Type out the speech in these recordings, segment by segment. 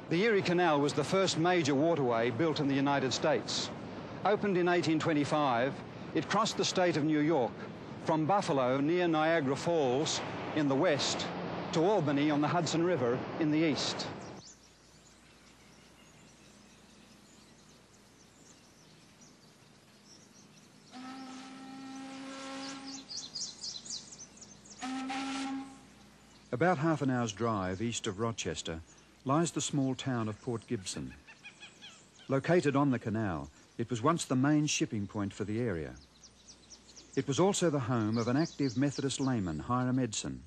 The Erie Canal was the first major waterway built in the United States. Opened in 1825, it crossed the state of New York from Buffalo near Niagara Falls in the west to Albany on the Hudson River in the east. About half an hour's drive east of Rochester lies the small town of Port Gibson. Located on the canal, it was once the main shipping point for the area. It was also the home of an active Methodist layman, Hiram Edson,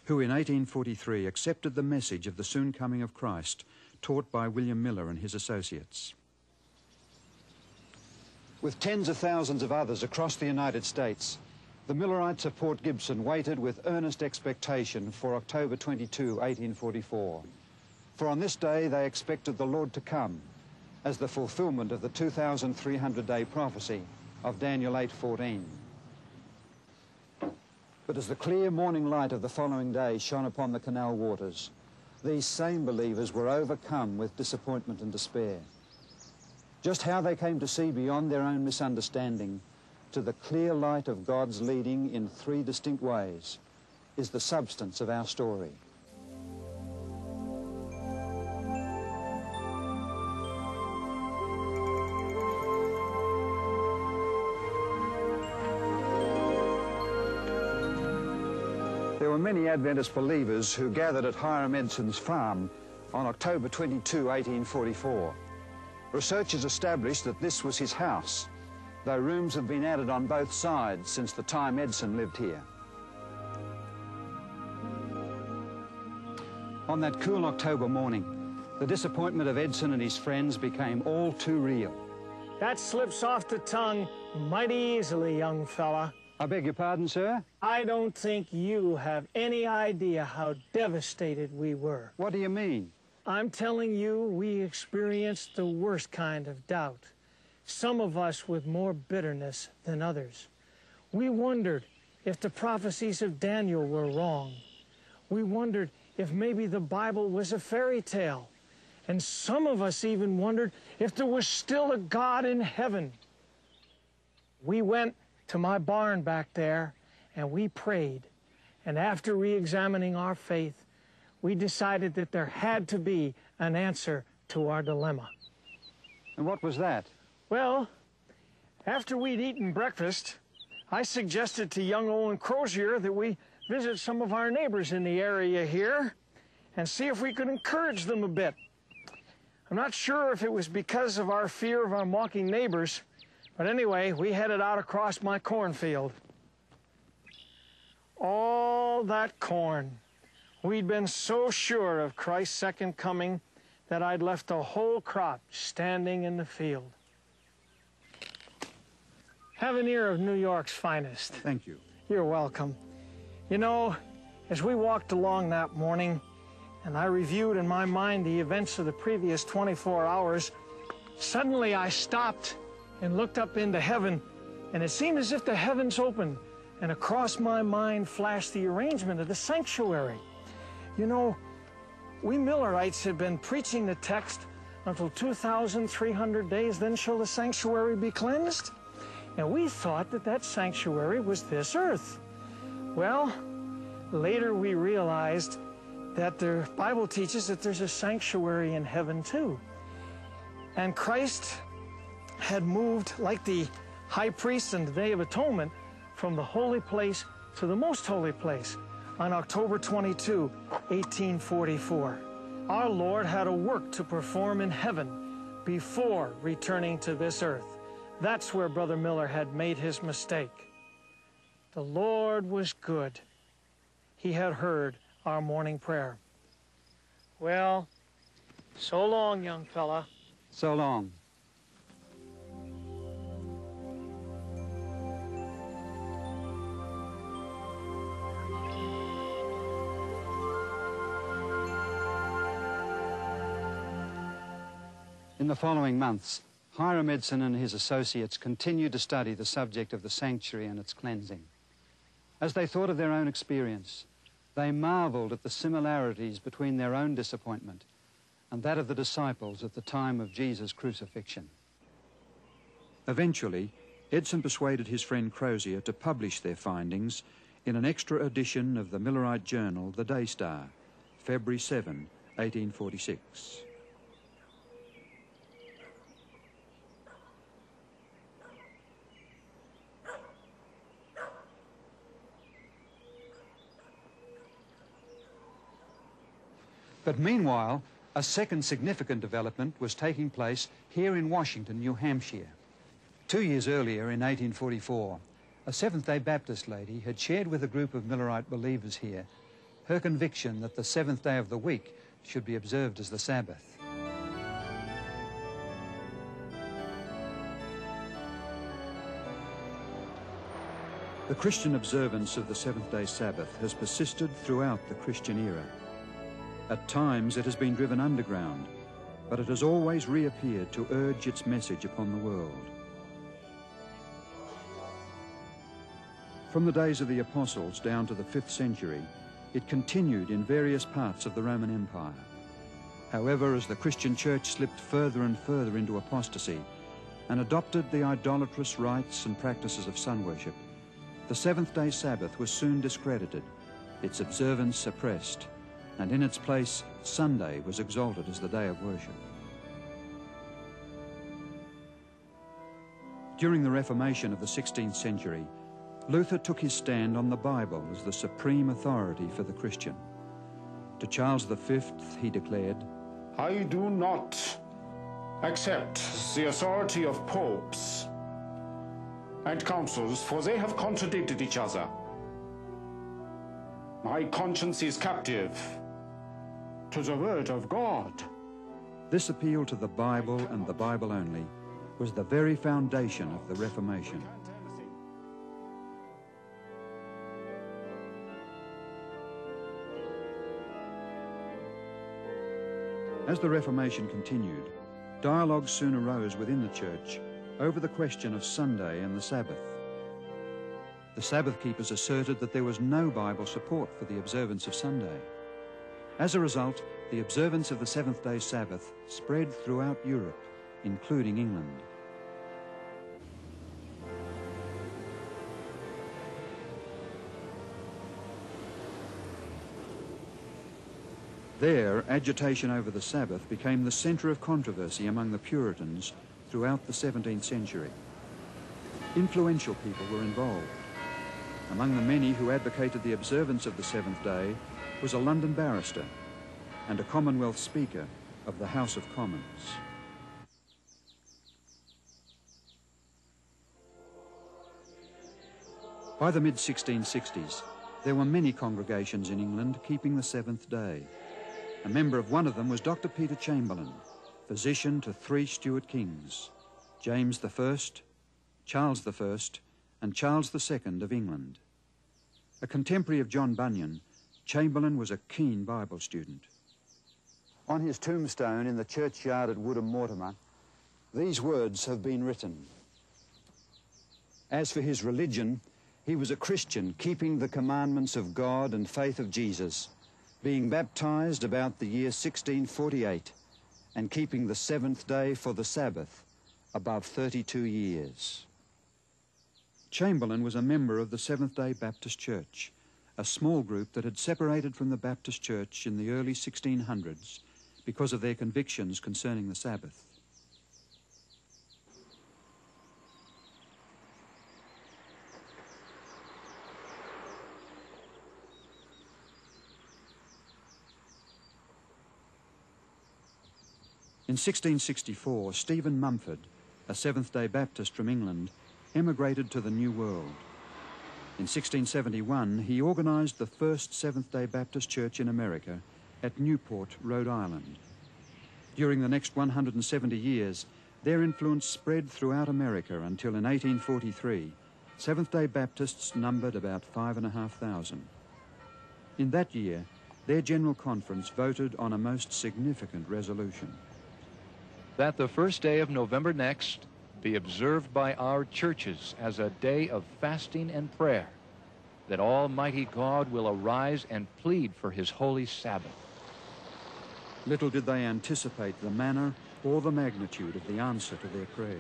who in 1843 accepted the message of the soon coming of Christ taught by William Miller and his associates. With tens of thousands of others across the United States, the Millerites of Port Gibson waited with earnest expectation for October 22, 1844. For on this day they expected the Lord to come as the fulfillment of the 2,300-day prophecy of Daniel 8:14. But as the clear morning light of the following day shone upon the canal waters, these same believers were overcome with disappointment and despair. Just how they came to see beyond their own misunderstanding to the clear light of God's leading in three distinct ways is the substance of our story. There were many Adventist believers who gathered at Hiram Edson's farm on October 22, 1844. Researchers established that this was his house, though rooms have been added on both sides since the time Edson lived here. On that cool October morning, the disappointment of Edson and his friends became all too real. That slips off the tongue mighty easily, young fella. I beg your pardon, sir? I don't think you have any idea how devastated we were. What do you mean? I'm telling you, we experienced the worst kind of doubt. Some of us with more bitterness than others. We wondered if the prophecies of Daniel were wrong. We wondered if maybe the Bible was a fairy tale. And some of us even wondered if there was still a God in heaven. We went to my barn back there and we prayed. And after re-examining our faith, we decided that there had to be an answer to our dilemma. And what was that? Well, after we'd eaten breakfast, I suggested to young Owen Crozier that we visit some of our neighbors in the area here and see if we could encourage them a bit. I'm not sure if it was because of our fear of our mocking neighbors, but anyway, we headed out across my cornfield. All that corn. We'd been so sure of Christ's second coming that I'd left the whole crop standing in the field. Have an ear of New York's finest. Thank you. You're welcome. You know, as we walked along that morning, and I reviewed in my mind the events of the previous 24 hours, suddenly I stopped and looked up into heaven, and it seemed as if the heavens opened, and across my mind flashed the arrangement of the sanctuary. You know, we Millerites had been preaching the text until 2,300 days, then shall the sanctuary be cleansed. And we thought that that sanctuary was this earth. Well, later we realized that the Bible teaches that there's a sanctuary in heaven too. And Christ had moved like the high priest in the Day of Atonement from the holy place to the most holy place on October 22, 1844. Our Lord had a work to perform in heaven before returning to this earth. That's where Brother Miller had made his mistake. The Lord was good. He had heard our morning prayer. Well, so long, young fella. So long. In the following months, Hiram Edson and his associates continued to study the subject of the sanctuary and its cleansing. As they thought of their own experience, they marveled at the similarities between their own disappointment and that of the disciples at the time of Jesus' crucifixion. Eventually, Edson persuaded his friend Crozier to publish their findings in an extra edition of the Millerite journal, The Day Star, February 7, 1846. But meanwhile, a second significant development was taking place here in Washington, New Hampshire. 2 years earlier, in 1844, a Seventh-day Baptist lady had shared with a group of Millerite believers here her conviction that the seventh day of the week should be observed as the Sabbath. The Christian observance of the seventh-day Sabbath has persisted throughout the Christian era. At times it has been driven underground, but it has always reappeared to urge its message upon the world. From the days of the Apostles down to the 5th century, it continued in various parts of the Roman Empire. However, as the Christian Church slipped further and further into apostasy and adopted the idolatrous rites and practices of sun worship, the seventh-day Sabbath was soon discredited, its observance suppressed, and in its place, Sunday was exalted as the day of worship. During the Reformation of the 16th century, Luther took his stand on the Bible as the supreme authority for the Christian. To Charles V, he declared, I do not accept the authority of popes and councils, for they have contradicted each other. My conscience is captive to the word of God. This appeal to the Bible and the Bible only was the very foundation of the Reformation. As the Reformation continued, dialogue soon arose within the church over the question of Sunday and the Sabbath. The Sabbath keepers asserted that there was no Bible support for the observance of Sunday. As a result, the observance of the seventh-day Sabbath spread throughout Europe, including England. There, agitation over the Sabbath became the centre of controversy among the Puritans throughout the 17th century. Influential people were involved. Among the many who advocated the observance of the seventh day was a London barrister and a Commonwealth Speaker of the House of Commons. By the mid-1660s, there were many congregations in England keeping the seventh day. A member of one of them was Dr. Peter Chamberlain, physician to 3 Stuart kings, James I, Charles I, and Charles II of England. A contemporary of John Bunyan, Chamberlain was a keen Bible student. On his tombstone in the churchyard at Woodham Mortimer, these words have been written. As for his religion, he was a Christian, keeping the commandments of God and faith of Jesus, being baptized about the year 1648, and keeping the seventh day for the Sabbath above 32 years. Chamberlain was a member of the Seventh-day Baptist Church, a small group that had separated from the Baptist Church in the early 1600s because of their convictions concerning the Sabbath. In 1664, Stephen Mumford, a Seventh-day Baptist from England, emigrated to the New World. In 1671, he organised the first Seventh-day Baptist Church in America at Newport, Rhode Island. During the next 170 years, their influence spread throughout America until in 1843, Seventh-day Baptists numbered about 5,500. In that year, their General Conference voted on a most significant resolution. That the first day of November next be observed by our churches as a day of fasting and prayer, that Almighty God will arise and plead for his holy Sabbath. Little did they anticipate the manner or the magnitude of the answer to their prayer.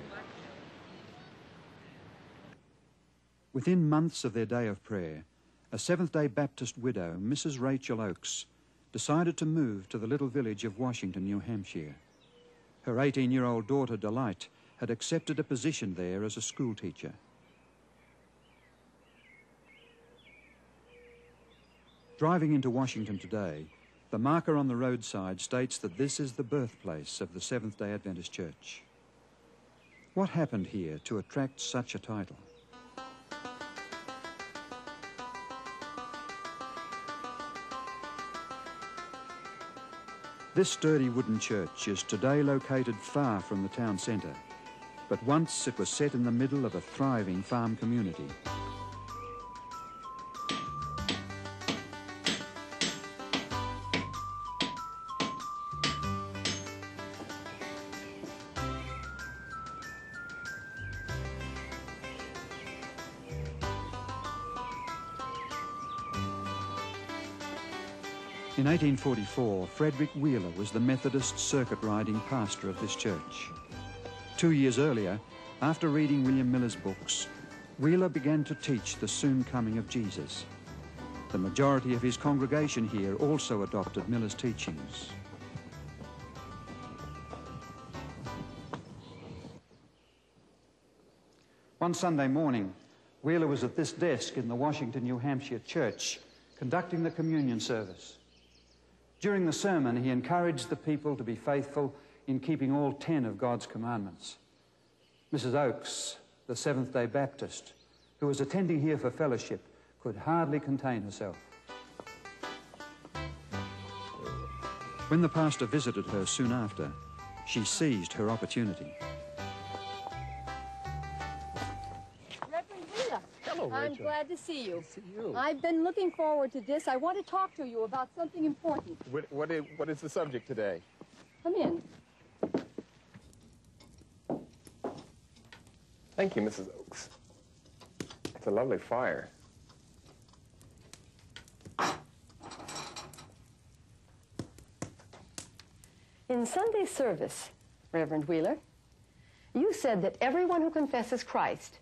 Within months of their day of prayer, a Seventh-day Baptist widow, Mrs. Rachel Oakes, decided to move to the little village of Washington, New Hampshire. Her 18-year-old daughter, Delight, had accepted a position there as a school teacher. Driving into Washington today, the marker on the roadside states that this is the birthplace of the Seventh-day Adventist Church. What happened here to attract such a title? This sturdy wooden church is today located far from the town centre, but once it was set in the middle of a thriving farm community. In 1844, Frederick Wheeler was the Methodist circuit-riding pastor of this church. 2 years earlier, after reading William Miller's books, Wheeler began to teach the soon coming of Jesus. The majority of his congregation here also adopted Miller's teachings. One Sunday morning, Wheeler was at this desk in the Washington, New Hampshire church, conducting the communion service. During the sermon, he encouraged the people to be faithful in keeping all 10 of God's commandments. Mrs. Oakes, the Seventh-day Baptist, who was attending here for fellowship, could hardly contain herself. When the pastor visited her soon after, she seized her opportunity. Reverend Wheeler. Hello, Rachel. I'm glad to see you. Good to see you. I've been looking forward to this. I want to talk to you about something important. What is the subject today? Come in. Thank you, Mrs. Oakes. It's a lovely fire. In Sunday service, Reverend Wheeler, you said that everyone who confesses Christ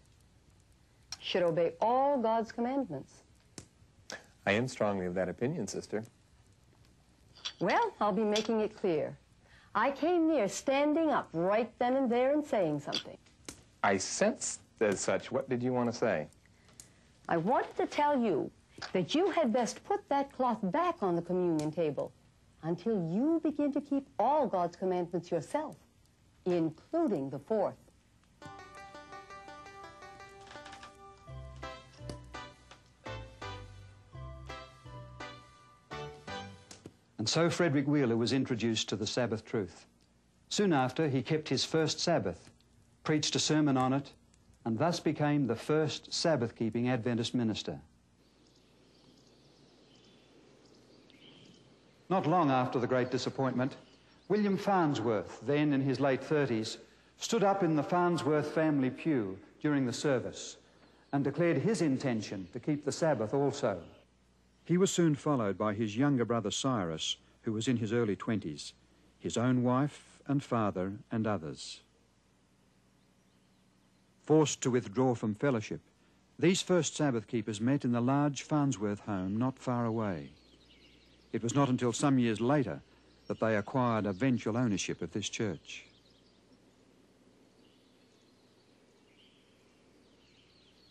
should obey all God's commandments. I am strongly of that opinion, sister. Well, I'll be making it clear. I came near standing up right then and there and saying something. I sensed as such. What did you want to say? I wanted to tell you that you had best put that cloth back on the communion table until you begin to keep all God's commandments yourself, including the fourth. And so Frederick Wheeler was introduced to the Sabbath truth. Soon after, he kept his first Sabbath, preached a sermon on it, and thus became the first Sabbath-keeping Adventist minister. Not long after the Great Disappointment, William Farnsworth, then in his late 30s, stood up in the Farnsworth family pew during the service and declared his intention to keep the Sabbath also. He was soon followed by his younger brother Cyrus, who was in his early 20s, his own wife and father and others. Forced to withdraw from fellowship, these first Sabbath keepers met in the large Farnsworth home not far away. It was not until some years later that they acquired eventual ownership of this church.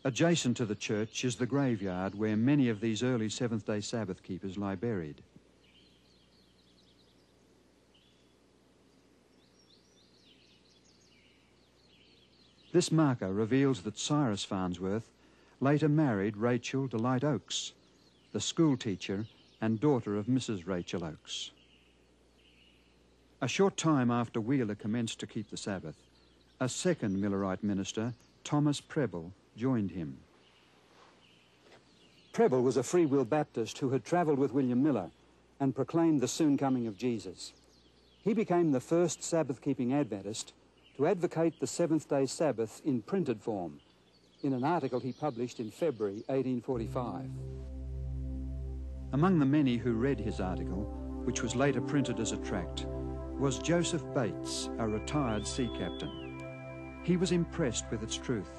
Adjacent to the church is the graveyard where many of these early Seventh-day Sabbath keepers lie buried. This marker reveals that Cyrus Farnsworth later married Rachel Delight Oakes, the school teacher and daughter of Mrs. Rachel Oakes. A short time after Wheeler commenced to keep the Sabbath, a second Millerite minister, Thomas Preble, joined him. Preble was a Free Will Baptist who had travelled with William Miller and proclaimed the soon coming of Jesus. He became the first Sabbath-keeping Adventist to advocate the Seventh-day Sabbath in printed form in an article he published in February 1845. Among the many who read his article which was later printed as a tract, was Joseph Bates, a retired sea captain. He was impressed with its truth.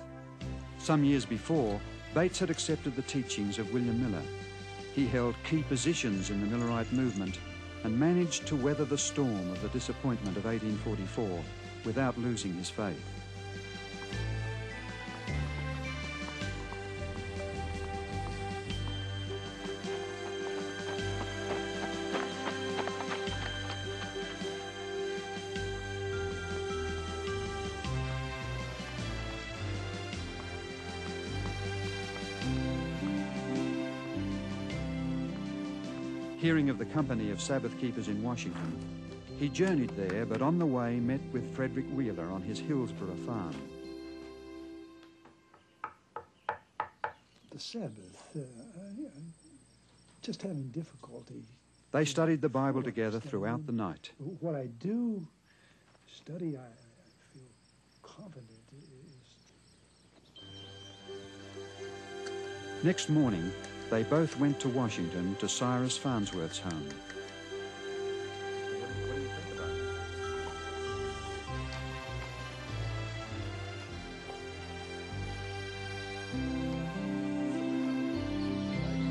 Some years before, Bates had accepted the teachings of William Miller. He held key positions in the Millerite movement and managed to weather the storm of the disappointment of 1844 without losing his faith. Hearing of the company of Sabbath keepers in Washington, he journeyed there, but on the way met with Frederick Wheeler on his Hillsborough farm. The Sabbath, just having difficulty. They studied the Bible together throughout the night. What I do study, I feel confident is... Next morning, they both went to Washington to Cyrus Farnsworth's home. What do you think about it?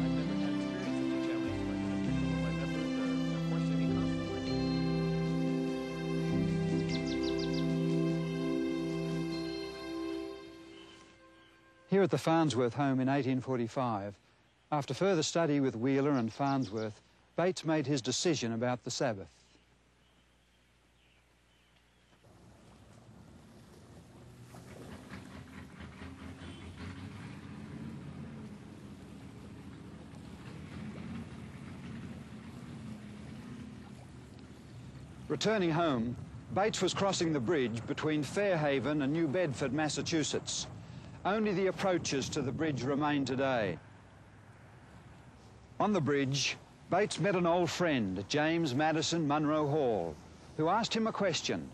I've never had experience such a challenge, but some of my members are questioning constantly. Here at the Farnsworth home in 1845, after further study with Wheeler and Farnsworth, Bates made his decision about the Sabbath. Returning home, Bates was crossing the bridge between Fairhaven and New Bedford, Massachusetts. Only the approaches to the bridge remain today. On the bridge, Bates met an old friend, James Madison Munro Hall, who asked him a question.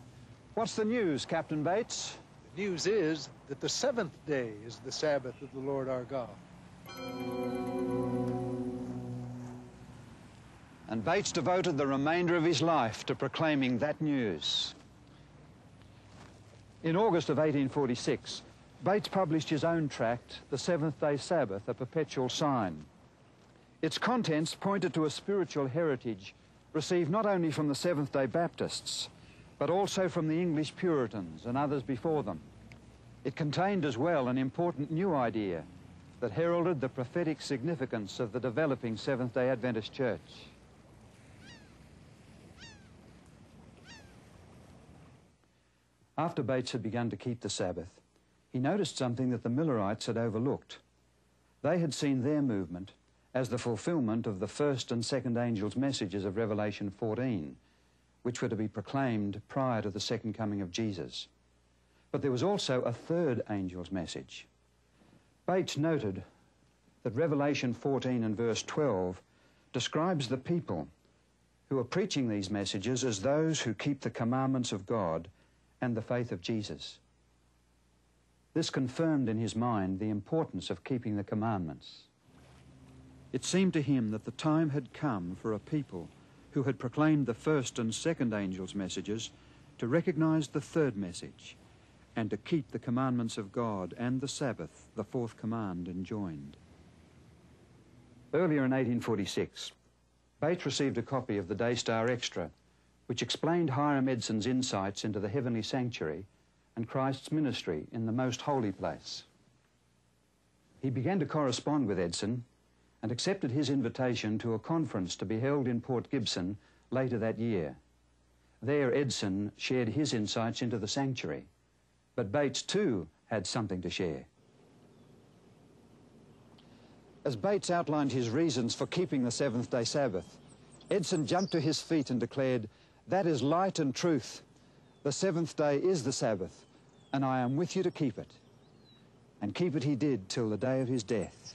"What's the news, Captain Bates?" The news is that the seventh day is the Sabbath of the Lord our God. And Bates devoted the remainder of his life to proclaiming that news. In August of 1846, Bates published his own tract, The Seventh-day Sabbath, a Perpetual Sign. Its contents pointed to a spiritual heritage received not only from the Seventh-day Baptists, but also from the English Puritans and others before them. It contained as well an important new idea that heralded the prophetic significance of the developing Seventh-day Adventist Church. After Bates had begun to keep the Sabbath, he noticed something that the Millerites had overlooked. They had seen their movement as the fulfillment of the first and second angels' messages of Revelation 14, which were to be proclaimed prior to the second coming of Jesus. But there was also a third angel's message. Bates noted that Revelation 14 and verse 12 describes the people who are preaching these messages as those who keep the commandments of God and the faith of Jesus. This confirmed in his mind the importance of keeping the commandments. It seemed to him that the time had come for a people who had proclaimed the first and second angels' messages to recognize the third message and to keep the commandments of God and the Sabbath, the fourth command, enjoined. Earlier in 1846, Bates received a copy of the Daystar Extra, which explained Hiram Edson's insights into the heavenly sanctuary and Christ's ministry in the most holy place. He began to correspond with Edson and accepted his invitation to a conference to be held in Port Gibson later that year. There, Edson shared his insights into the sanctuary, but Bates too had something to share. As Bates outlined his reasons for keeping the seventh-day Sabbath, Edson jumped to his feet and declared, "That is light and truth. The seventh day is the Sabbath, and I am with you to keep it." And keep it he did till the day of his death.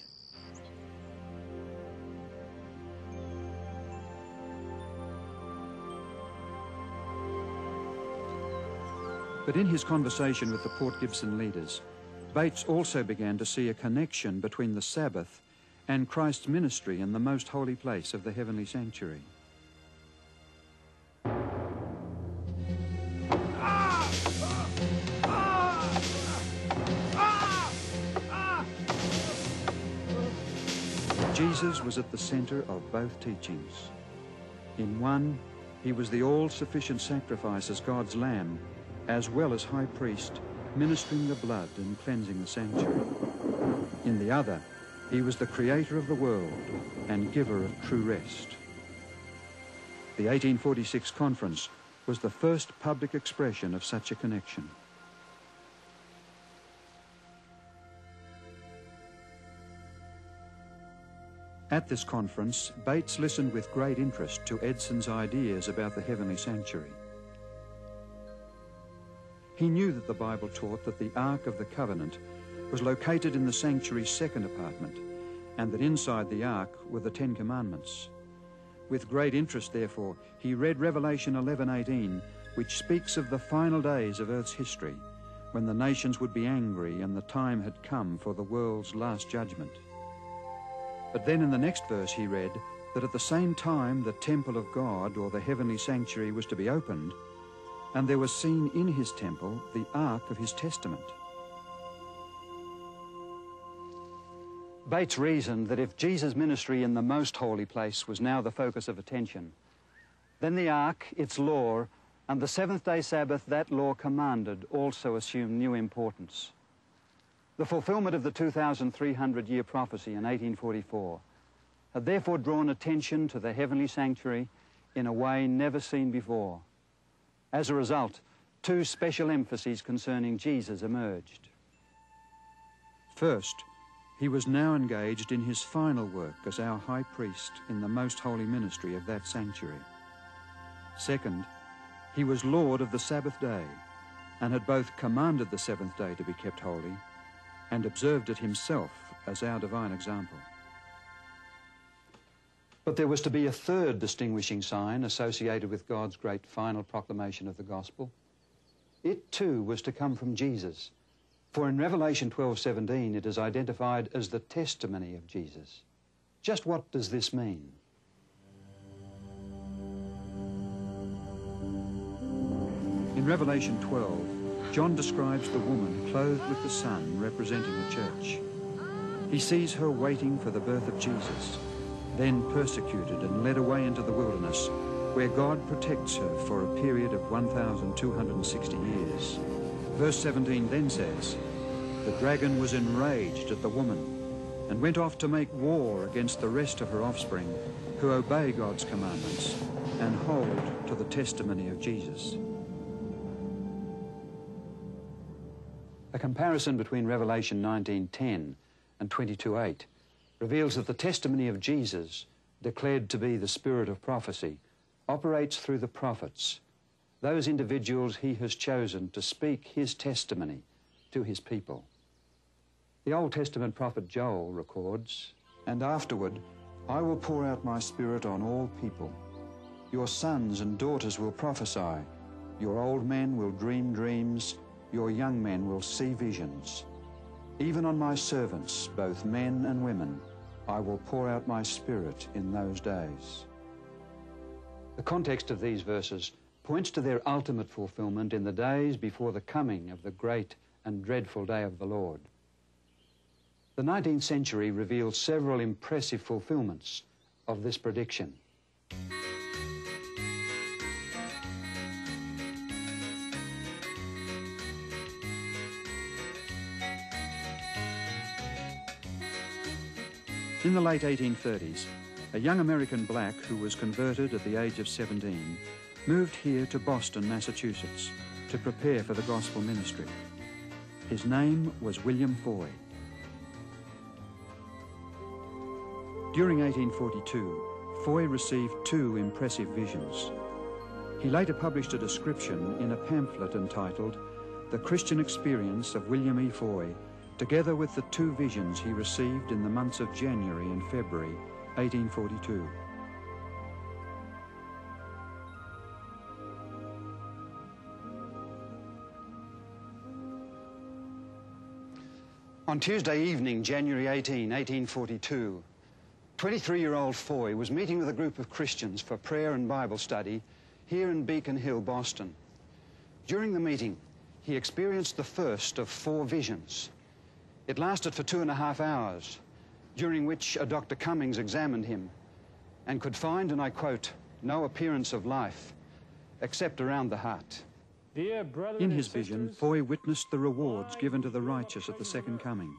But in his conversation with the Port Gibson leaders, Bates also began to see a connection between the Sabbath and Christ's ministry in the most holy place of the heavenly sanctuary. Jesus was at the center of both teachings. In one, he was the all-sufficient sacrifice as God's Lamb, as well as high priest, ministering the blood and cleansing the sanctuary. In the other, he was the creator of the world and giver of true rest. The 1846 conference was the first public expression of such a connection. At this conference, Bates listened with great interest to Edson's ideas about the heavenly sanctuary. He knew that the Bible taught that the Ark of the Covenant was located in the sanctuary's second apartment, and that inside the Ark were the Ten Commandments. With great interest, therefore, he read Revelation 11:18, which speaks of the final days of Earth's history, when the nations would be angry and the time had come for the world's last judgment. But then in the next verse he read that at the same time the temple of God, or the heavenly sanctuary, was to be opened, and there was seen in his temple the ark of his testament. Bates reasoned that if Jesus' ministry in the most holy place was now the focus of attention, then the ark, its law, and the seventh-day Sabbath that law commanded also assumed new importance. The fulfillment of the 2,300-year prophecy in 1844 had therefore drawn attention to the heavenly sanctuary in a way never seen before. As a result, two special emphases concerning Jesus emerged. First, he was now engaged in his final work as our high priest in the most holy ministry of that sanctuary. Second, he was Lord of the Sabbath day and had both commanded the seventh day to be kept holy and observed it himself as our divine example. But there was to be a third distinguishing sign associated with God's great final proclamation of the gospel. It too was to come from Jesus, for in Revelation 12:17 it is identified as the testimony of Jesus. Just what does this mean? In Revelation 12, John describes the woman clothed with the sun representing the church. He sees her waiting for the birth of Jesus, then persecuted and led away into the wilderness, where God protects her for a period of 1,260 years. Verse 17 then says, "The dragon was enraged at the woman and went off to make war against the rest of her offspring, who obey God's commandments and hold to the testimony of Jesus." A comparison between Revelation 19:10 and 22:8 reveals that the testimony of Jesus, declared to be the spirit of prophecy, operates through the prophets, those individuals he has chosen to speak his testimony to his people. The Old Testament prophet Joel records, "And afterward I will pour out my spirit on all people. Your sons and daughters will prophesy, your old men will dream dreams, your young men will see visions. Even on my servants, both men and women, I will pour out my spirit in those days." The context of these verses points to their ultimate fulfillment in the days before the coming of the great and dreadful day of the Lord. The 19th century reveals several impressive fulfillments of this prediction. In the late 1830s, a young American black who was converted at the age of 17 moved here to Boston, Massachusetts, to prepare for the gospel ministry. His name was William Foy. During 1842, Foy received two impressive visions. He later published a description in a pamphlet entitled "The Christian Experience of William E. Foy," together with the two visions he received in the months of January and February 1842. On Tuesday evening, January 18, 1842, 23-year-old Foy was meeting with a group of Christians for prayer and Bible study here in Beacon Hill, Boston. During the meeting, he experienced the first of 4 visions. It lasted for 2.5 hours, during which a Dr. Cummings examined him and could find, and I quote, "no appearance of life except around the heart." In his vision, Foy witnessed the rewards given to the righteous at the second coming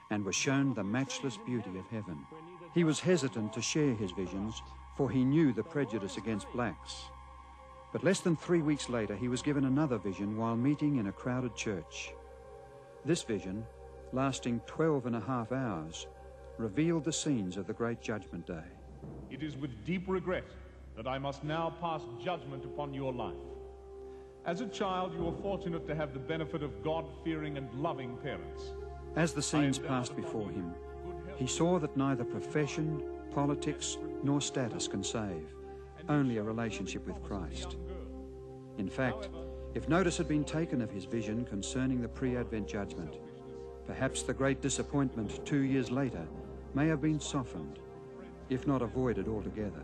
and was shown the matchless beauty of heaven. He was hesitant to share his visions, for he knew the prejudice against blacks. But less than 3 weeks later, he was given another vision while meeting in a crowded church. This vision, lasting 12.5 hours, revealed the scenes of the Great Judgment Day. It is with deep regret that I must now pass judgment upon your life. As a child, you were fortunate to have the benefit of God-fearing and loving parents. As the scenes passed before him, he saw that neither profession, politics, nor status can save, only a relationship with Christ. In fact, if notice had been taken of his vision concerning the pre-Advent judgment, perhaps the great disappointment 2 years later may have been softened, if not avoided altogether.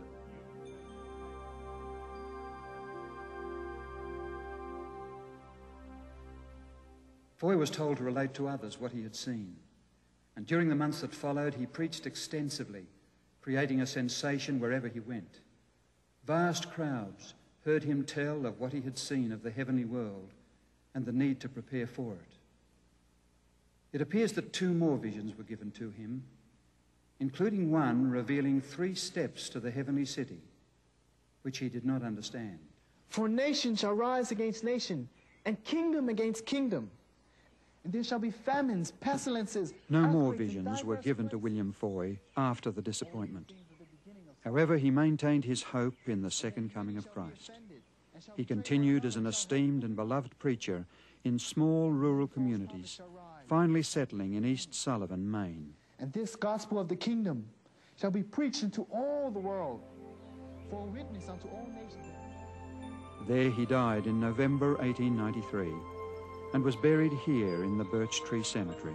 Foy was told to relate to others what he had seen, and during the months that followed, he preached extensively, creating a sensation wherever he went. Vast crowds heard him tell of what he had seen of the heavenly world and the need to prepare for it. It appears that 2 more visions were given to him, including one revealing 3 steps to the heavenly city, which he did not understand. For nation shall rise against nation, and kingdom against kingdom. And there shall be famines, pestilences. No more visions were given to William Foy after the disappointment. However, he maintained his hope in the second coming of Christ. He continued as an esteemed and beloved preacher in small rural communities, finally settling in East Sullivan, Maine. And this gospel of the kingdom shall be preached into all the world, for a witness unto all nations. There he died in November 1893 and was buried here in the Birch Tree Cemetery.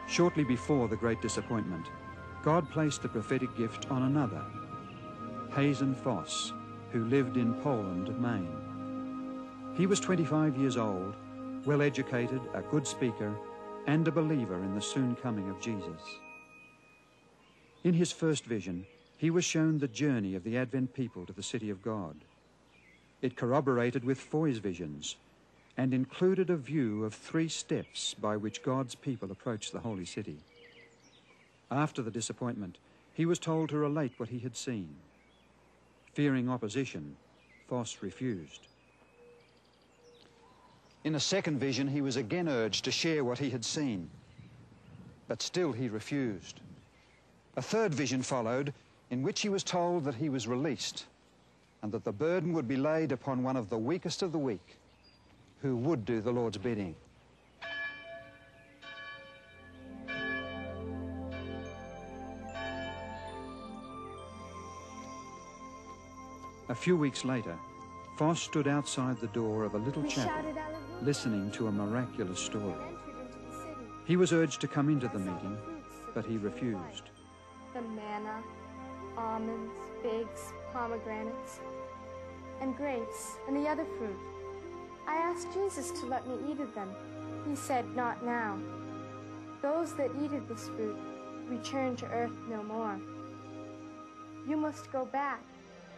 Shortly before the Great Disappointment, God placed the prophetic gift on another, Hazen Foss, who lived in Poland, Maine. He was 25 years old, well-educated, a good speaker, and a believer in the soon coming of Jesus. In his first vision, he was shown the journey of the Advent people to the city of God. It corroborated with Foy's visions and included a view of 3 steps by which God's people approach the holy city. After the disappointment, he was told to relate what he had seen. Fearing opposition, Foss refused. In a second vision, he was again urged to share what he had seen, but still he refused. A third vision followed, in which he was told that he was released and that the burden would be laid upon one of the weakest of the weak, who would do the Lord's bidding. A few weeks later, Foss stood outside the door of a little chapel, listening to a miraculous story. He was urged to come into the meeting, but he refused. The manna, almonds, figs, pomegranates, and grapes, and the other fruit. I asked Jesus to let me eat of them. He said, "Not now. Those that eat of this fruit return to earth no more. You must go back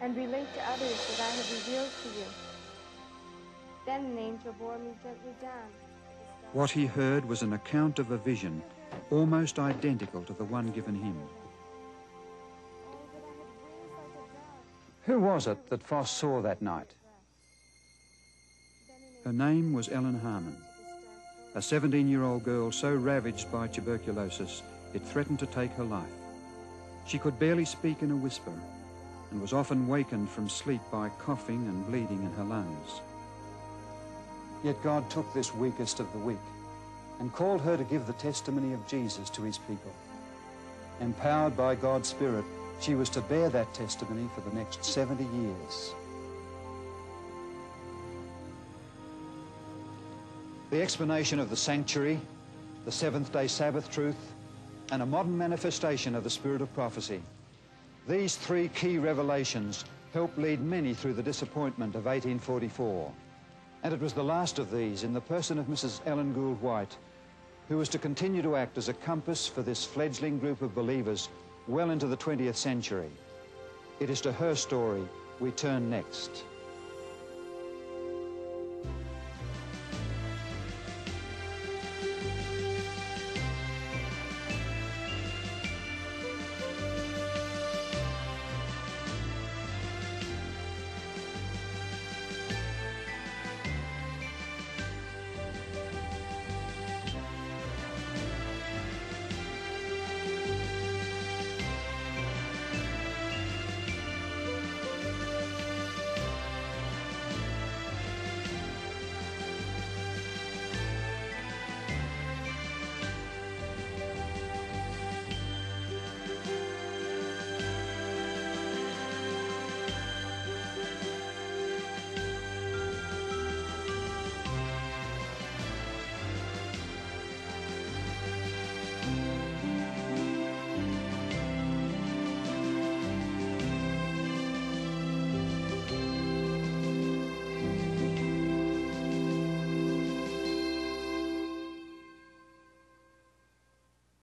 and relate to others that I have revealed to you." Then an angel bore me gently down. What he heard was an account of a vision almost identical to the one given him. Who was it that Foss saw that night? Her name was Ellen Harmon, a 17-year-old girl so ravaged by tuberculosis it threatened to take her life. She could barely speak in a whisper and was often wakened from sleep by coughing and bleeding in her lungs. Yet God took this weakest of the weak and called her to give the testimony of Jesus to his people. Empowered by God's Spirit, she was to bear that testimony for the next 70 years. The explanation of the sanctuary, the seventh-day Sabbath truth, and a modern manifestation of the spirit of prophecy These three key revelations helped lead many through the disappointment of 1844. And it was the last of these, in the person of Mrs. Ellen Gould White, who was to continue to act as a compass for this fledgling group of believers well into the 20th century. It is to her story we turn next.